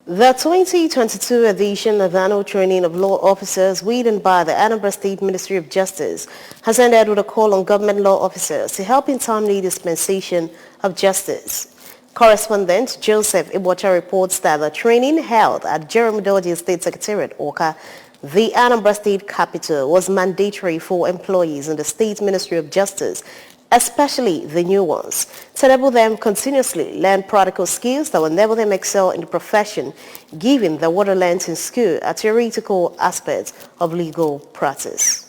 The 2022 edition of the annual training of law officers written by the Anambra State Ministry of Justice has ended with a call on government law officers to help in timely dispensation of justice. Correspondent Joseph Ibocha reports that the training held at Jeremy Dodzie State Secretariat, Oka, the Anambra State capital, was mandatory for employees in the State Ministry of Justice, especially the new ones, to enable them continuously learn practical skills that will enable them excel in the profession, given that what they learned in school are theoretical aspects of legal practice.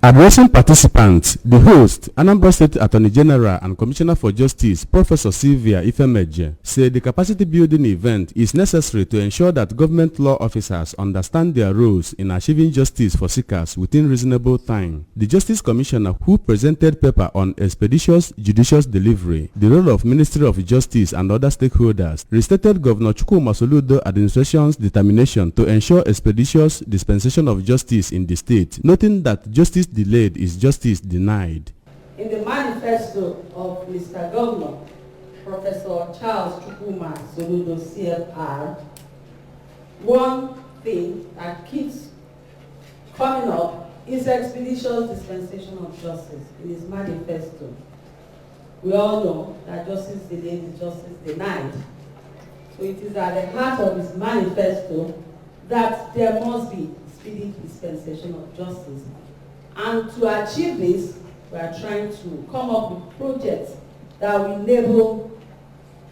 Addressing participants, the host, Anambra State Attorney General and Commissioner for Justice, Professor Sylvia Ifemeje, said the capacity building event is necessary to ensure that government law officers understand their roles in achieving justice for seekers within reasonable time. The Justice Commissioner, who presented paper on expeditious judicial delivery, the role of Ministry of Justice and other stakeholders, restated Governor Chukwuma Soludo administration's determination to ensure expeditious dispensation of justice in the state, noting that justice delayed is justice denied. In the manifesto of Mr. Governor, Professor Charles Chukwuma Soludo CFR, one thing that keeps coming up is expeditious dispensation of justice in his manifesto. We all know that justice delayed is justice denied. So it is at the heart of his manifesto that there must be speedy dispensation of justice. And to achieve this, we are trying to come up with projects that will enable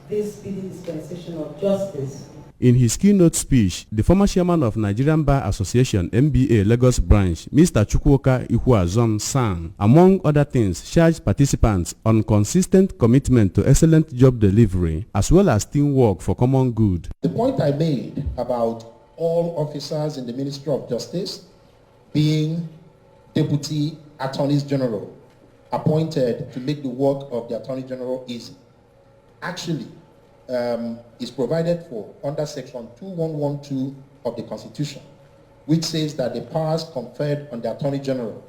this speedy dispensation of justice. In his keynote speech, the former chairman of Nigerian Bar Association MBA Lagos branch, Mr. Chukwuka Ihuazom Sang, among other things, charged participants on consistent commitment to excellent job delivery as well as teamwork for common good. The point I made about all officers in the Ministry of Justice being Deputy Attorneys General appointed to make the work of the Attorney General easy actually is provided for under Section 2112 of the Constitution, which says that the powers conferred on the Attorney General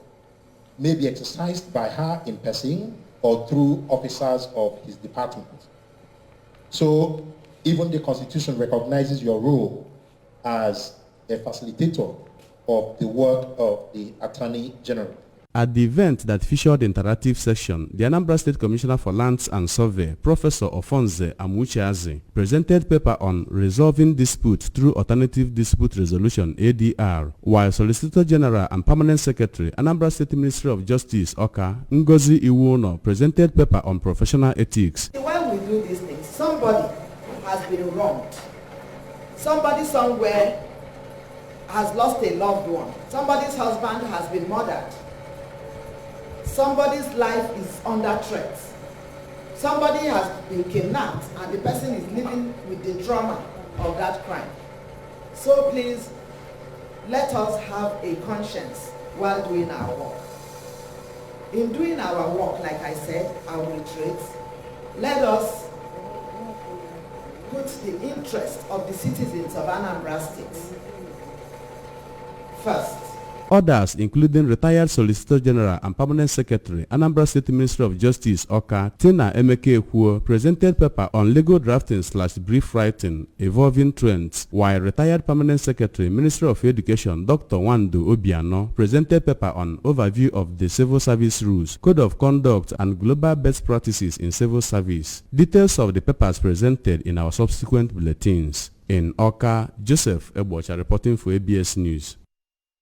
may be exercised by her in person or through officers of his department. So even the Constitution recognizes your role as a facilitator of the work of the Attorney General. At the event that featured interactive session, the Anambra State Commissioner for Lands and Survey, Professor Ofonze Amuchiazi, presented paper on resolving disputes through alternative dispute resolution ADR, while Solicitor General and Permanent Secretary, Anambra State Ministry of Justice, Oka, Ngozi Iwuono, presented paper on professional ethics. When we do these things, somebody has been wronged. Somebody somewhere has lost a loved one. Somebody's husband has been murdered. Somebody's life is under threat. Somebody has been kidnapped and the person is living with the trauma of that crime. So please, let us have a conscience while doing our work. In doing our work, like I said, I will reiterate, let us put the interest of the citizens of Anambra State first. Others, including retired Solicitor General and Permanent Secretary, Anambra State Ministry of Justice, Oka, Tina Emeke Ekwuo, presented paper on legal drafting/brief writing, evolving trends, while retired Permanent Secretary, Ministry of Education, Dr. Wando Obiano, presented paper on overview of the civil service rules, code of conduct, and global best practices in civil service. Details of the papers presented in our subsequent bulletins. In Oka, Joseph Ibocha reporting for ABS News.